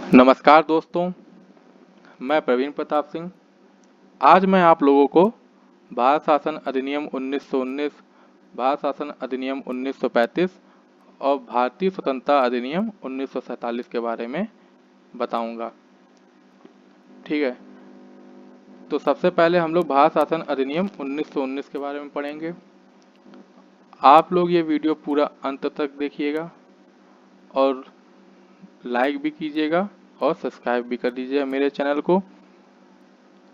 नमस्कार दोस्तों, मैं प्रवीण प्रताप सिंह। आज मैं आप लोगों को भारत शासन अधिनियम 1919, भारत शासन अधिनियम 1935 और भारतीय स्वतंत्रता अधिनियम 1947 के बारे में बताऊंगा। ठीक है, तो सबसे पहले हम लोग भारत शासन अधिनियम 1919 के बारे में पढ़ेंगे। आप लोग ये वीडियो पूरा अंत तक देखिएगा और लाइक भी कीजिएगा और सब्सक्राइब भी कर दीजिएगा मेरे चैनल को।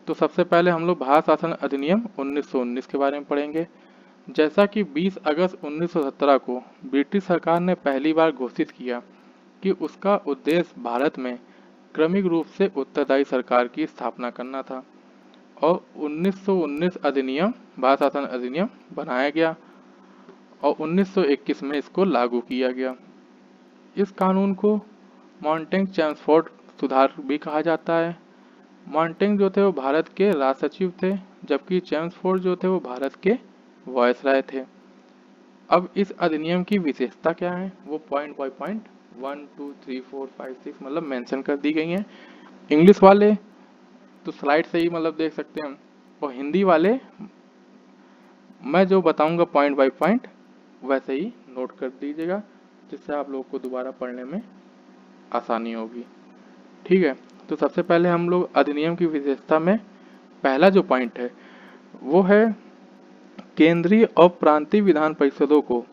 तो सबसे पहले हम लोग भारत शासन अधिनियम 1919 के बारे में पढ़ेंगे। जैसा कि 20 अगस्त 1917 को ब्रिटिश सरकार ने पहली बार घोषित किया कि उसका उद्देश्य भारत में क्रमिक रूप से उत्तरदायी सरकार की स्थापना करना था और 1919 अधिनियम भारत शासन अधिनियम बनाया गया और 1921 में इसको लागू किया गया। इस कानून को मॉन्टेग चेम्सफोर्ड सुधार भी कहा जाता है। मॉन्टेग जो थे वो भारत के राज सचिव थे, जबकि चेम्सफोर्ड जो थे वो भारत के वायसराय थे। अब इस अधिनियम की विशेषता क्या है वो पॉइंट बाय पॉइंट 1 2 3 4 5 6 मतलब मेंशन कर दी गई हैं। इंग्लिश वाले तो स्लाइड से ही मतलब देख सकते हैं और हिंदी वाले मैं जो बताऊंगा पॉइंट बाय पॉइंट वैसे ही नोट कर दीजिएगा, जिससे आप लोग को दोबारा पढ़ने में आसानी होगी। ठीक है, तो सबसे पहले हम लोग अधिनियम की विशेषता में पहला जो पॉइंट है वो है केंद्रीय और प्रांतीय विधान परिषदों को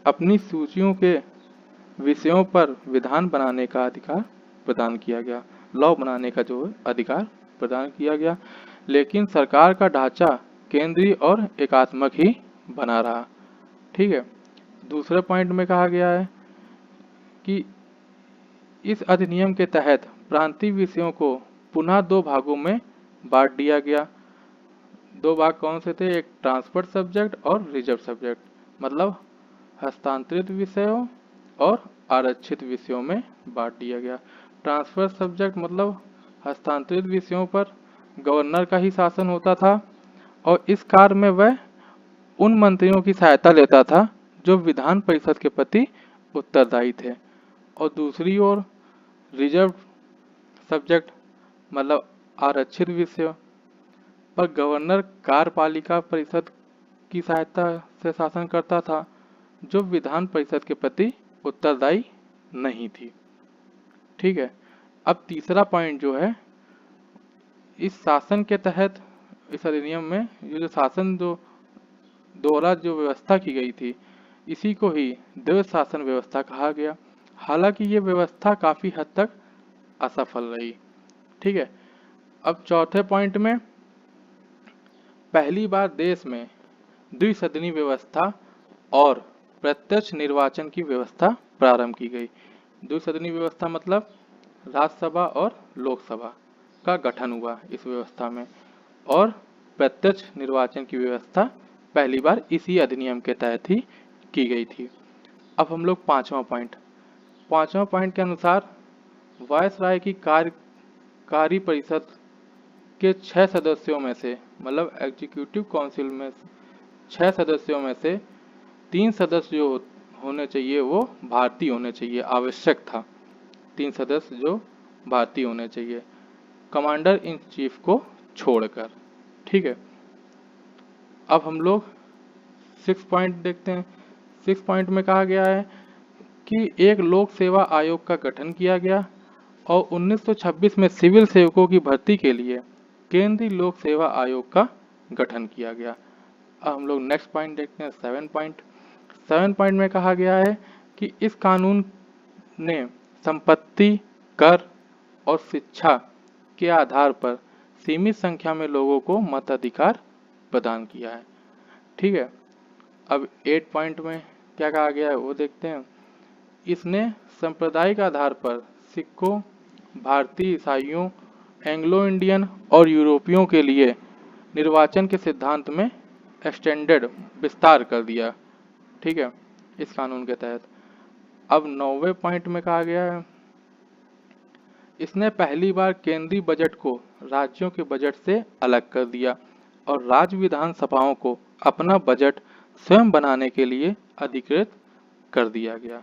अपनी सूचियों के विषयों पर विधान बनाने का अधिकार प्रदान किया गया, लॉ बनाने का जो अधिकार प्रदान किया गया, लेकिन सरकार का ढांचा केंद्रीय और एकात्मक ही बना रहा। ठीक है, दूसरे पॉइंट में कहा गया है कि इस अधिनियम के तहत प्रांतीय विषयों को पुनः दो भागों में बांट दिया गया। दो भाग कौन से थे? एक ट्रांसफर सब्जेक्ट और रिजर्व सब्जेक्ट, मतलब हस्तांतरित विषयों और आरक्षित विषयों में बांट दिया गया। ट्रांसफर सब्जेक्ट मतलब हस्तांतरित विषयों पर गवर्नर का ही शासन होता था और इस कार्य में वह उन मंत्रियों की सहायता लेता था जो विधान परिषद के प्रति उत्तरदायी थे। और दूसरी ओर रिजर्व सब्जेक्ट मतलब आरक्षित विषय पर गवर्नर कार्यपालिका परिषद की सहायता से शासन करता था जो विधान परिषद के प्रति उत्तरदायी नहीं थी। ठीक है, अब तीसरा पॉइंट जो है, इस शासन के तहत इस अधिनियम में ये जो शासन जो द्वारा जो व्यवस्था की गई थी इसी को ही द्वैध शासन व्यवस्था कहा गया। हालांकि ये व्यवस्था काफी हद तक असफल रही। ठीक है, अब चौथे पॉइंट में पहली बार देश में द्विसदनी व्यवस्था और प्रत्यक्ष निर्वाचन की व्यवस्था प्रारंभ की गई। द्विसदनी व्यवस्था मतलब राज्यसभा और लोकसभा का गठन हुआ इस व्यवस्था में और प्रत्यक्ष निर्वाचन की व्यवस्था पहली बार इसी अधिनियम के तहत ही की गई थी। अब हम लोग पांचवा पॉइंट के अनुसार वायसराय की कार्य परिषद के 6 सदस्यों में से मतलब एग्जीक्यूटिव काउंसिल में 6 सदस्यों में से 3 सदस्य जो होने चाहिए वो भारतीय होने चाहिए, आवश्यक था 3 सदस्य जो भारतीय होने चाहिए, कमांडर इन चीफ को छोड़कर। ठीक है, अब हम लोग 6 पॉइंट देखते हैं। 6 पॉइंट में कहा गया है कि एक लोक सेवा आयोग का गठन किया गया और 1926 में सिविल सेवकों की भर्ती के लिए केंद्रीय लोक सेवा आयोग का गठन किया गया। अब हम लोग नेक्स्ट पॉइंट देखते हैं 7 पॉइंट में कहा गया है कि इस कानून ने संपत्ति, कर और शिक्षा के आधार पर सीमित संख्या में लोगों को मताधिकार प्रदान किया है। ठीक है, अब 8 पॉइंट में क्या कहा गया है वो देखते हैं। इसने सांप्रदायिक आधार पर सिखों, भारतीय ईसाइयों, एंग्लो इंडियन और यूरोपियों के लिए निर्वाचन के सिद्धांत में एक्सटेंडेड विस्तार कर दिया। ठीक है, इस कानून के तहत। अब 9वें पॉइंट में कहा गया है इसने पहली बार केंद्रीय बजट को राज्यों के बजट से अलग कर दिया और राज्य विधानसभाओं को अपना बजट स्वयं बनाने के लिए अधिकृत कर दिया गया,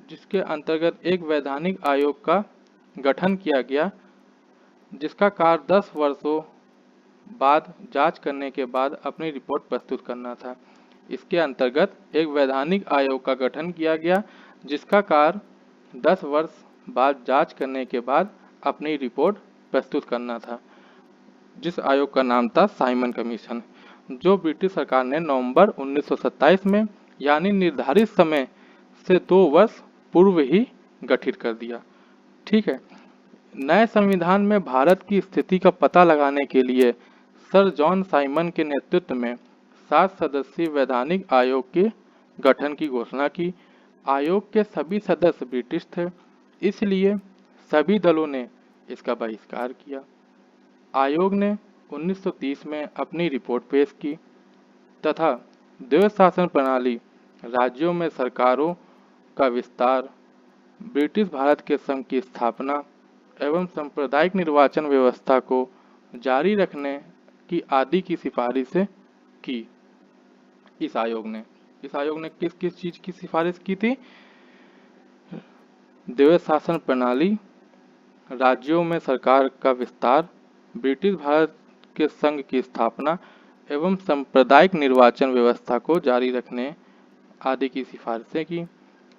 जिसके अंतर्गत एक वैधानिक आयोग का गठन किया गया, जिसका कार्य 10 वर्षों बाद जांच करने के बाद अपनी रिपोर्ट प्रस्तुत करना था। इसके अंतर्गत एक वैधानिक आयोग का गठन किया गया, जिसका कार्य 10 वर्ष बाद जांच करने के बाद अपनी रिपोर्ट प्रस्तुत करना था, जिस आयोग का नाम था साइमन कमीशन, जो ब्रिटिश सरकार ने नवंबर 1927 में यानी निर्धारित समय से 2 वर्ष पूर्व ही गठित कर दिया। ठीक है। नए संविधान में भारत की स्थिति का पता लगाने के लिए सर जॉन साइमन के नेतृत्व में 7 सदस्यीय वैधानिक आयोग के गठन की घोषणा की। आयोग के सभी सदस्य ब्रिटिश थे, इसलिए सभी दलों ने इसका बहिष्कार किया। आयोग ने 1930 में अपनी रिपोर्ट पेश की तथा द्वैध शासन प्रणाली, राज्यों में सरकारों का विस्तार, ब्रिटिश भारत के संघ की स्थापना एवं सांप्रदायिक निर्वाचन व्यवस्था को जारी रखने की आदि की सिफारिशें की। इस आयोग ने किस किस चीज की सिफारिश की थी? द्वैध शासन प्रणाली, राज्यों में सरकार का विस्तार, ब्रिटिश भारत के संघ की स्थापना एवं सांप्रदायिक निर्वाचन व्यवस्था को जारी रखने आदि की सिफारिशें की।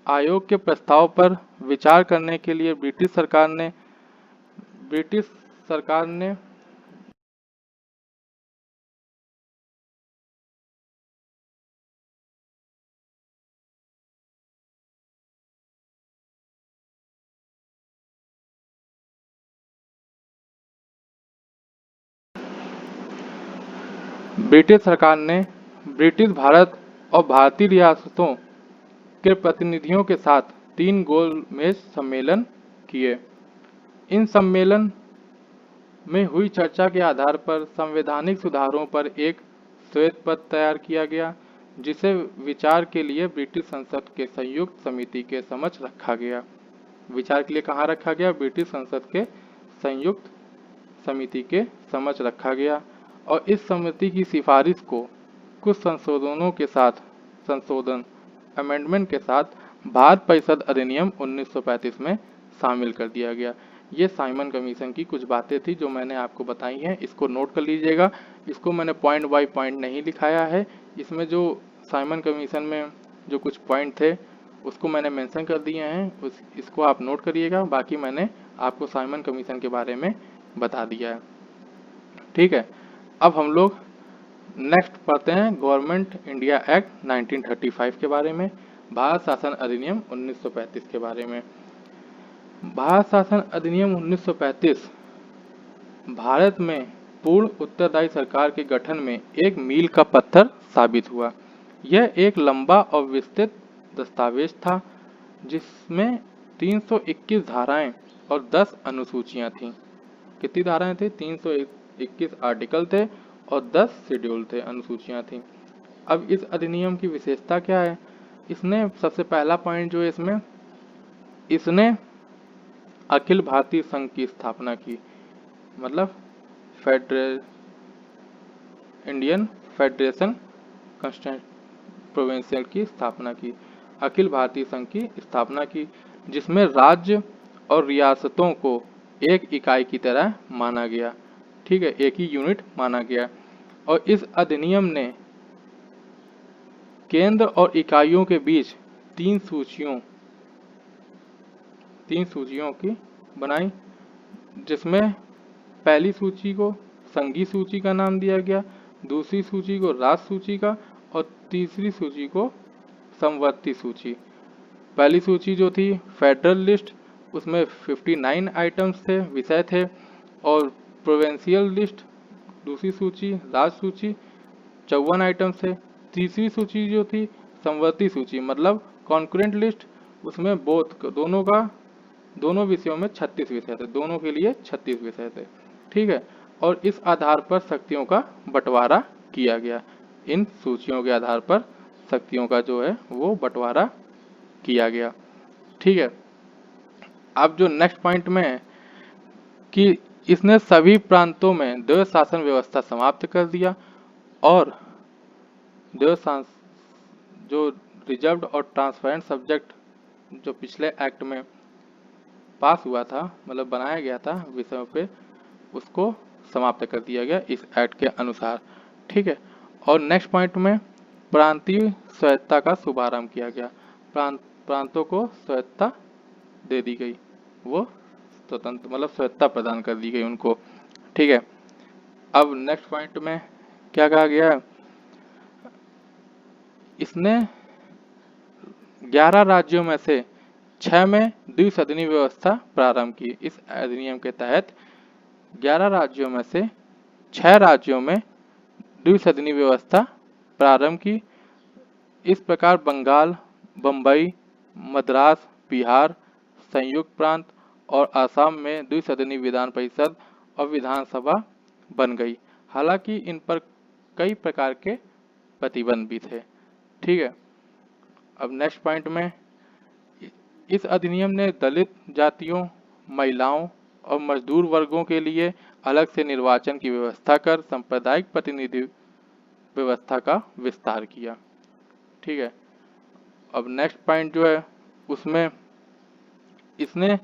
आयोग के प्रस्ताव पर विचार करने के लिए ब्रिटिश सरकार ने ब्रिटिश भारत और भारतीय रियासतों के प्रतिनिधियों के साथ 3 गोलमेज सम्मेलन किए। इन सम्मेलन में हुई चर्चा के आधार पर संवैधानिक सुधारों पर एक श्वेत पत्र तैयार किया गया, जिसे विचार के लिए ब्रिटिश संसद के संयुक्त समिति के समक्ष रखा गया। विचार के लिए कहाँ रखा गया? ब्रिटिश संसद के संयुक्त समिति के समक्ष रखा गया और इस समिति की सिफारिश को कुछ अमेंडमेंट के साथ भारत परिषद अधिनियम 1935 में शामिल कर दिया गया। ये साइमन कमीशन की कुछ बातें थी जो मैंने आपको बताई हैं, इसको नोट कर लीजिएगा। इसको मैंने पॉइंट बाय पॉइंट नहीं लिखाया है, इसमें जो साइमन कमीशन में जो कुछ पॉइंट थे उसको मैंने मेंशन कर दिए हैं, इसको आप नोट करिएगा। बाकी मैंने आपको साइमन कमीशन के बारे में बता दिया है। ठीक है, अब हम लोग नेक्स्ट पढ़ते हैं गवर्नमेंट इंडिया एक्ट 1935 के बारे में, भारत शासन अधिनियम 1935 के बारे में। भारत शासन अधिनियम 1935 भारत में पूर्ण उत्तरदायी सरकार के गठन में एक मील का पत्थर साबित हुआ। यह एक लंबा और विस्तृत दस्तावेज था, जिसमें 321 धाराएं और 10 अनुसूचियां थीं। कितनी धाराएं थी? 321 आर्टिकल थे और 10 शेड्यूल थे, अनुसूचियां थीं। अब इस अधिनियम की विशेषता क्या है? इसने सबसे पहला पॉइंट जो है इसने अखिल भारतीय संघ की स्थापना की, मतलब इंडियन फेडरेशन प्रोविंशियल की स्थापना की, अखिल भारतीय संघ की स्थापना की, जिसमें राज्य और रियासतों को एक इकाई की तरह माना गया। ठीक है, एक ही यूनिट माना गया। और इस अधिनियम ने केंद्र और इकाइयों के बीच तीन सूचियों की बनाई, जिसमें पहली सूची को संघीय सूची का नाम दिया गया, दूसरी सूची को राष्ट्र सूची का और तीसरी सूची को समवर्ती सूची। पहली सूची जो थी फेडरल लिस्ट, उसमें 59 आइटम्स थे, विषय थे, और प्रोविंशियल लिस्ट दूसरी सूची, राज्य सूची 54 आइटम्स थे। तीसरी सूची जो थी समवर्ती सूची, मतलब कॉन्करेंट लिस्ट, उसमें दोनों विषयों में 36 विषय थे, दोनों के लिए 36 विषय थे। ठीक है, और इस आधार पर शक्तियों का बंटवारा किया गया। इन सूचियों के आधार पर शक्तियों का जो है वो बंटवारा किया गया। ठीक है, अब जो नेक्स्ट पॉइंट में है कि इसने सभी प्रांतों में द्वैध शासन व्यवस्था समाप्त कर दिया और जो रिजर्व्ड और ट्रांसपेरेंट सब्जेक्ट जो पिछले एक्ट में पास हुआ था, मतलब बनाया गया था विषयों पे, उसको समाप्त कर दिया गया इस एक्ट के अनुसार। ठीक है। और नेक्स्ट पॉइंट में प्रांतीय स्वायत्तता का शुभारंभ किया गया। प्रांतों को स्वायत्तता दे दी गई, वो स्वतंत्र मतलब स्वायत्तता प्रदान कर दी गई उनको। ठीक है। अब नेक्स्ट पॉइंट में क्या कहा गया है, इसने 11 राज्यों में से 6 में द्विसदनी व्यवस्था प्रारंभ की। इस अधिनियम के तहत 11 राज्यों में से 6 राज्यों में द्विसदनी व्यवस्था प्रारंभ की। इस प्रकार बंगाल, बम्बई, मद्रास, बिहार, संयुक्त प्रांत और असम में द्विसदनी विधान परिषद और विधानसभा बन गई। हालांकि इन पर कई प्रकार के प्रतिबंध भी थे। ठीक है। अब नेक्स्ट पॉइंट में इस अधिनियम ने दलित जातियों, महिलाओं और मजदूर वर्गों के लिए अलग से निर्वाचन की व्यवस्था कर सांप्रदायिक प्रतिनिधि व्यवस्था का विस्तार किया। ठीक है। अब नेक्स्ट पॉइंट जो है उसमें इसने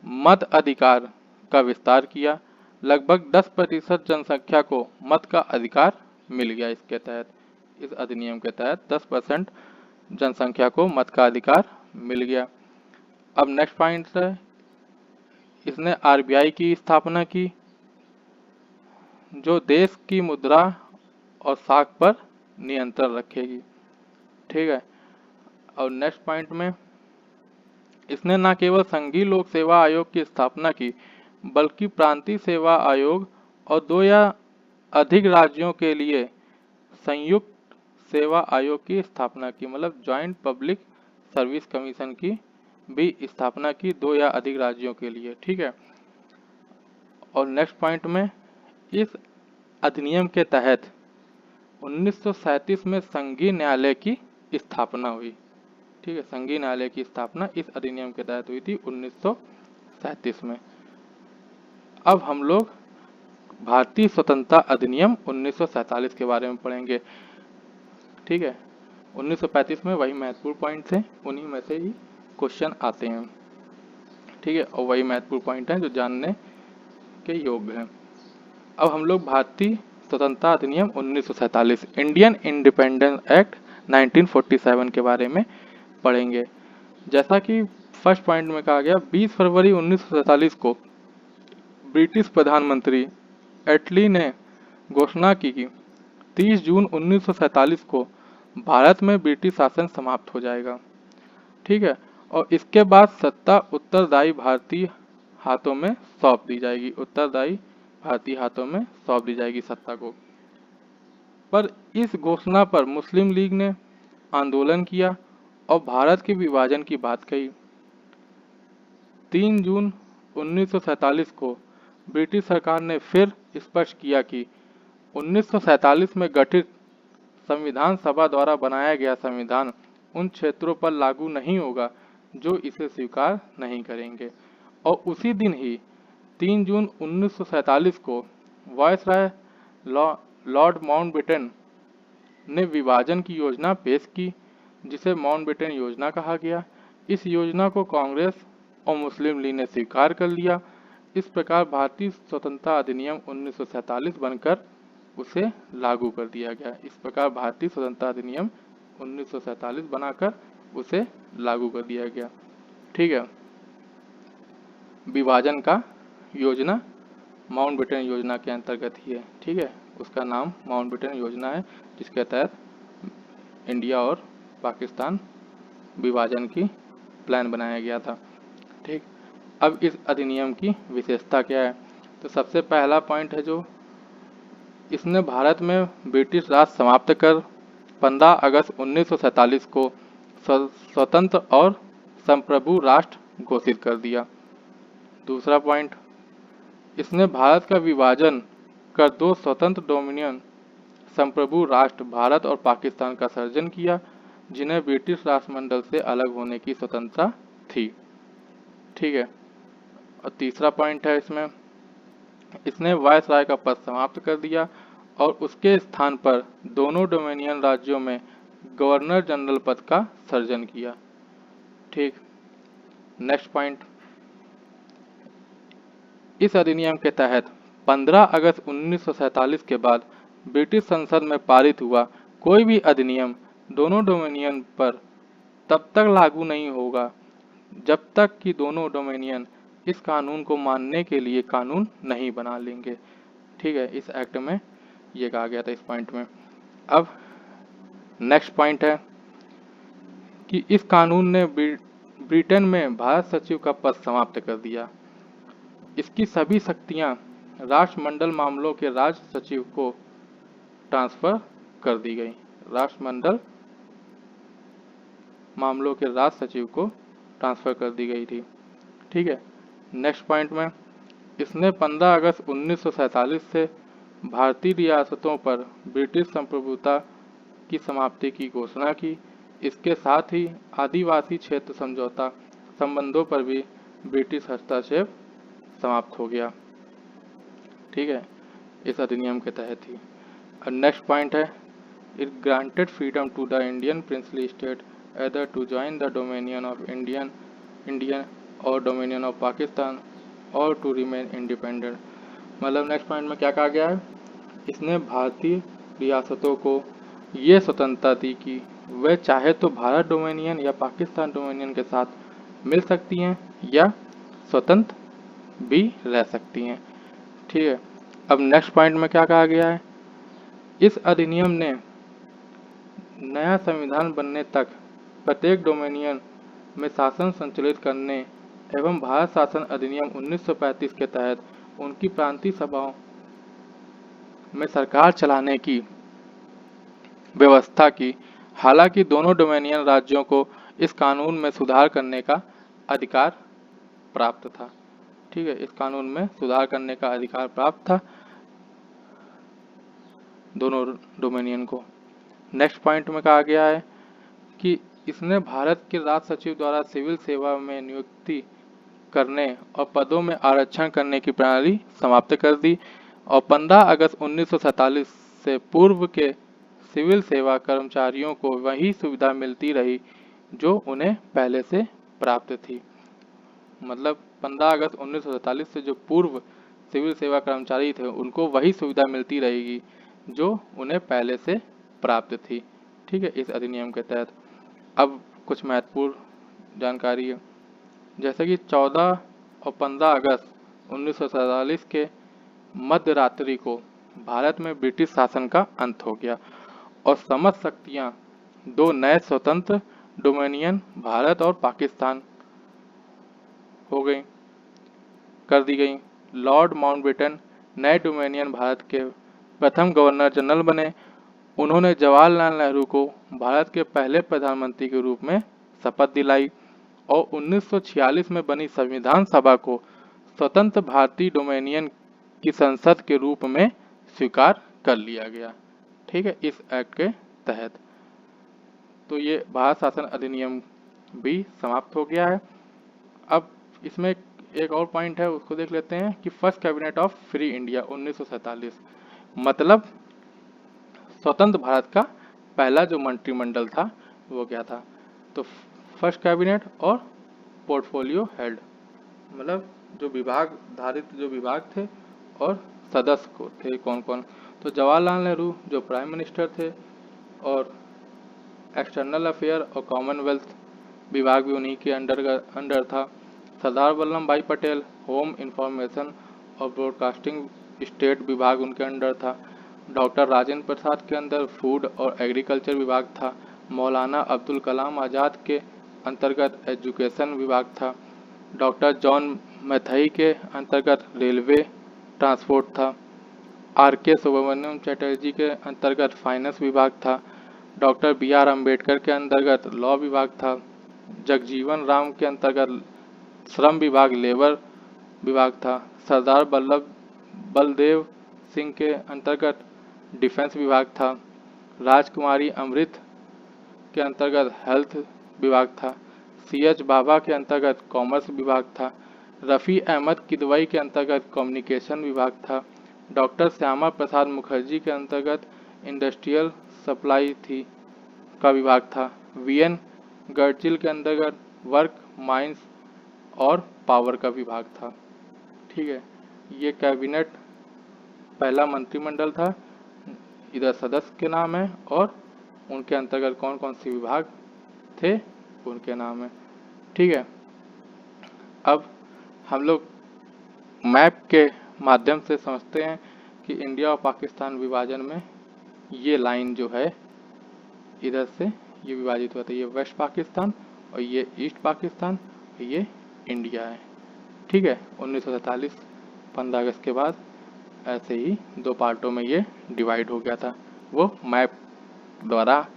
मत अधिकार का विस्तार किया। लगभग 10% जनसंख्या को मत का अधिकार मिल गया इसके तहत। इस अधिनियम के तहत 10% जनसंख्या को मत का अधिकार मिल गया। अब नेक्स्ट पॉइंट है, इसने आरबीआई की स्थापना की, जो देश की मुद्रा और साख पर नियंत्रण रखेगी। ठीक है। और नेक्स्ट पॉइंट में इसने न केवल संघीय लोक सेवा आयोग की स्थापना की, बल्कि प्रांतीय सेवा आयोग और 2 या अधिक राज्यों के लिए संयुक्त सेवा आयोग की स्थापना की, मतलब ज्वाइंट पब्लिक सर्विस कमीशन की भी स्थापना की 2 या अधिक राज्यों के लिए। ठीक है। और नेक्स्ट पॉइंट में इस अधिनियम के तहत 1937 में संघीय न्यायालय की स्थापना हुई। ठीक है। संघीय न्यायालय की स्थापना इस अधिनियम के तहत हुई थी 1937 में। अब हम लोग भारतीय स्वतंत्रता अधिनियम 1947 के बारे में पढ़ेंगे। ठीक है। 1935 में वही महत्वपूर्ण पॉइंट थे, उन्हीं में से ही क्वेश्चन आते हैं। ठीक है। और वही महत्वपूर्ण पॉइंट हैं जो जानने के योग्य हैं। अब हम लोग भारतीय स्वतंत्रता अधिनियम 1947 इंडियन इंडिपेंडेंस एक्ट 1947 के बारे में पढ़ेंगे। जैसा कि फर्स्ट पॉइंट में कहा गया, 20 फरवरी 1947 को ब्रिटिश प्रधानमंत्री एटली ने घोषणा की कि 30 जून 1947 को भारत में ब्रिटिश शासन समाप्त हो जाएगा। ठीक है। और इसके बाद सत्ता उत्तरदायी भारतीय हाथों में सौंप दी जाएगी। उत्तरदायी भारतीय हाथों में सौंप दी जाएगी सत्ता को। पर इस घोषणा पर मुस्लिम लीग ने आंदोलन किया और भारत के विभाजन की बात कही। 3 जून 1947 को ब्रिटिश सरकार ने फिर स्पष्ट किया कि 1947 में गठित संविधान सभा द्वारा बनाया गया संविधान उन क्षेत्रों पर लागू नहीं होगा जो इसे स्वीकार नहीं करेंगे। और उसी दिन ही 3 जून 1947 को वायसराय लॉर्ड माउंटबेटन ने विभाजन की योजना पेश की, जिसे माउंटबेटन योजना कहा गया। इस योजना को कांग्रेस और मुस्लिम लीग ने स्वीकार कर लिया। इस प्रकार भारतीय स्वतंत्रता अधिनियम 1947 बनकर उसे लागू कर दिया गया। इस प्रकार भारतीय स्वतंत्रता अधिनियम 1947 बनाकर उसे लागू कर दिया गया। ठीक है। विभाजन का योजना माउंटबेटन योजना के अंतर्गत ही है। ठीक है। उसका नाम माउंटबेटन योजना है, जिसके तहत इंडिया और पाकिस्तान विभाजन की प्लान बनाया गया था। ठीक। अब इस अधिनियम की विशेषता क्या है, तो सबसे पहला पॉइंट है जो इसने भारत में ब्रिटिश राज समाप्त कर 15 अगस्त 1947 को स्वतंत्र और संप्रभु राष्ट्र घोषित कर दिया। दूसरा पॉइंट, इसने भारत का विभाजन कर 2 स्वतंत्र डोमिनियन संप्रभु राष्ट्र भारत और पाकिस्तान का सर्जन किया, जिन्हें ब्रिटिश राष्ट्रमंडल से अलग होने की स्वतंत्रता थी। ठीक है। और तीसरा पॉइंट है इसने वायसराय का पद समाप्त कर दिया और उसके स्थान पर दोनों डोमिनियन राज्यों में गवर्नर जनरल पद का सर्जन किया। ठीक। नेक्स्ट पॉइंट, इस अधिनियम के तहत 15 अगस्त 1947 के बाद ब्रिटिश संसद में पारित हुआ कोई भी अधिनियम दोनों डोमेनियन पर तब तक लागू नहीं होगा जब तक कि दोनों डोमेनियन इस कानून को मानने के लिए कानून नहीं बना लेंगे। ठीक है, इस एक्ट में ये कहा गया था इस पॉइंट में। अब नेक्स्ट पॉइंट है कि इस कानून ने ब्रिटेन में भारत सचिव का पद समाप्त कर दिया। इसकी सभी शक्तियां राष्ट्रमंडल मामलों के राज्य सचिव को ट्रांसफर कर दी गई। राष्ट्रमंडल मामलों के राज्य सचिव को ट्रांसफर कर दी गई थी। ठीक है, नेक्स्ट पॉइंट में इसने 15 अगस्त 1947 से भारतीय रियासतों पर ब्रिटिश संप्रभुता की समाप्ति की घोषणा की। इसके साथ ही आदिवासी क्षेत्र समझौता संबंधों पर भी ब्रिटिश हस्तक्षेप समाप्त हो गया। ठीक है, इस अधिनियम के तहत ही। और नेक्स्ट पॉइंट है it granted freedom to the Indian princely state either to join the dominion of Indian or dominion of Pakistan or to remain independent। मतलब नेक्स्ट पॉइंट में क्या कहा गया है, इसने भारतीय रियासतों को ये स्वतंत्रता दी कि वे चाहे तो भारत डोमेनियन या पाकिस्तान डोमेनियन के साथ मिल सकती हैं या स्वतंत्र भी रह सकती हैं। ठीक है, अब नेक्स्ट पॉइंट में क्या कहा गया है, इस अधिनियम ने नया संविधान बनने तक प्रत्येक डोमेनियन में शासन संचालित करने एवं भारत शासन अधिनियम 1935 के तहत उनकी प्रांतीय सभाओं में सरकार चलाने की व्यवस्था की। हालांकि दोनों डोमेनियन राज्यों को इस कानून में सुधार करने का अधिकार प्राप्त था। ठीक है, इस कानून में सुधार करने का अधिकार प्राप्त था दोनों डोमेनियन को। नेक्स्ट पॉइंट में कहा गया है कि इसने भारत के राज्य सचिव द्वारा सिविल सेवा में नियुक्ति करने और पदों में आरक्षण करने की प्रणाली समाप्त कर दी और 15 अगस्त 1947 से पूर्व के सिविल सेवा कर्मचारियों को वही सुविधा मिलती रही जो उन्हें पहले से प्राप्त थी। मतलब 15 अगस्त 1947 से जो पूर्व सिविल सेवा कर्मचारी थे उनको वही सुविधा मिलती रहेगी जो उन्हें पहले से प्राप्त थी। ठीक है, इस अधिनियम के तहत। अब कुछ महत्वपूर्ण जानकारी है, जैसे कि 14 और 15 अगस्त 1947 के मध्य रात्रि को भारत में ब्रिटिश शासन का अंत हो गया और समस्त शक्तियां दो नए स्वतंत्र डोमेनियन भारत और पाकिस्तान हो गई कर दी गई। लॉर्ड माउंटबेटन नए डोमेनियन भारत के प्रथम गवर्नर जनरल बने। उन्होंने जवाहरलाल नेहरू को भारत के पहले प्रधानमंत्री के रूप में शपथ दिलाई और 1946 में बनी संविधान सभा को स्वतंत्र भारतीय डोमेनियन की संसद के रूप में स्वीकार कर लिया गया। ठीक है, इस एक्ट के तहत। तो ये भारत शासन अधिनियम भी समाप्त हो गया है। अब इसमें एक और पॉइंट है, उसको देख लेते हैं कि first cabinet of free India 1947, मतलब स्वतंत्र भारत का पहला जो मंत्रिमंडल था वो क्या था। तो फर्स्ट कैबिनेट और पोर्टफोलियो हेड, मतलब जो विभाग धारित जो विभाग थे और सदस्य को थे कौन कौन। तो जवाहरलाल नेहरू जो प्राइम मिनिस्टर थे और एक्सटर्नल अफेयर और कॉमनवेल्थ विभाग भी उन्हीं के अंडर था। सरदार वल्लभ भाई पटेल होम इंफॉर्मेशन और ब्रॉडकास्टिंग स्टेट विभाग उनके अंडर था। डॉक्टर राजेंद्र प्रसाद के अंदर फूड और एग्रीकल्चर विभाग था। मौलाना अब्दुल कलाम आज़ाद के अंतर्गत एजुकेशन विभाग था। डॉक्टर जॉन मैथई के अंतर्गत रेलवे ट्रांसपोर्ट था। आर.के. सुब्रमण्यम चटर्जी के अंतर्गत फाइनेंस विभाग था। Doctor B R. अम्बेडकर के अंतर्गत लॉ विभाग था। जगजीवन राम के अंतर्गत श्रम विभाग लेबर विभाग था। सरदार बलदेव सिंह के अंतर्गत डिफेंस विभाग था। राजकुमारी अमृत के अंतर्गत हेल्थ विभाग था। सी.एच. भाभा के अंतर्गत कॉमर्स विभाग था। रफ़ी अहमद किदवई के अंतर्गत कम्युनिकेशन विभाग था। डॉक्टर श्यामा प्रसाद मुखर्जी के अंतर्गत इंडस्ट्रियल सप्लाई थी का विभाग था। वी.एन. गर्चिल के अंतर्गत वर्क माइंस और पावर का विभाग था। ठीक है, ये कैबिनेट पहला मंत्रिमंडल था। इधर सदस्य के नाम है और उनके अंतर्गत कौन कौन से विभाग थे उनके नाम है। ठीक है, अब हम लोग मैप के माध्यम से समझते हैं कि इंडिया और पाकिस्तान विभाजन में ये लाइन जो है इधर से ये विभाजित हुआ था। ये वेस्ट पाकिस्तान और ये ईस्ट पाकिस्तान और ये इंडिया है। ठीक है, 1947 15 अगस्त के बाद ऐसे ही दो पार्टों में ये डिवाइड हो गया था, वो मैप द्वारा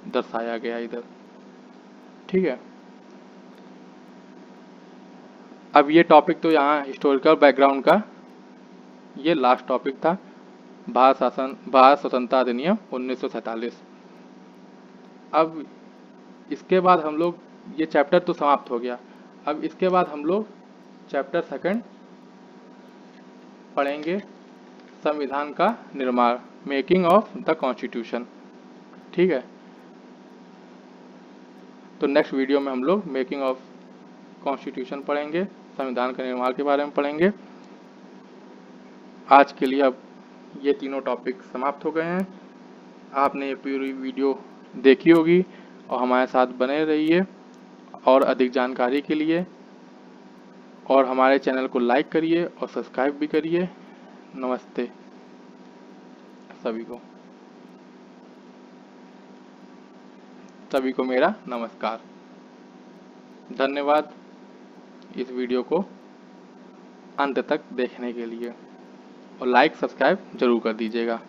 दर्शाया गया इधर। ठीक है, अब ये टॉपिक तो यहाँ हिस्टोरिकल बैकग्राउंड का ये लास्ट टॉपिक था, भारत स्वतंत्रता अधिनियम 1947। अब इसके बाद हम लोग, ये चैप्टर तो समाप्त हो गया। अब इसके बाद हम लोग चैप्टर सेकंड पढ़ेंगे, संविधान का निर्माण, मेकिंग ऑफ द कॉन्स्टिट्यूशन। ठीक है, तो नेक्स्ट वीडियो में हम लोग मेकिंग ऑफ कॉन्स्टिट्यूशन पढ़ेंगे, संविधान के निर्माण के बारे में पढ़ेंगे। आज के लिए अब ये तीनों टॉपिक समाप्त हो गए हैं। आपने ये पूरी वीडियो देखी होगी और हमारे साथ बने रहिए और अधिक जानकारी के लिए, और हमारे चैनल को लाइक करिए और सब्सक्राइब भी करिए। नमस्ते सभी को मेरा नमस्कार। धन्यवाद इस वीडियो को अंत तक देखने के लिए, और लाइक सब्सक्राइब जरूर कर दीजिएगा।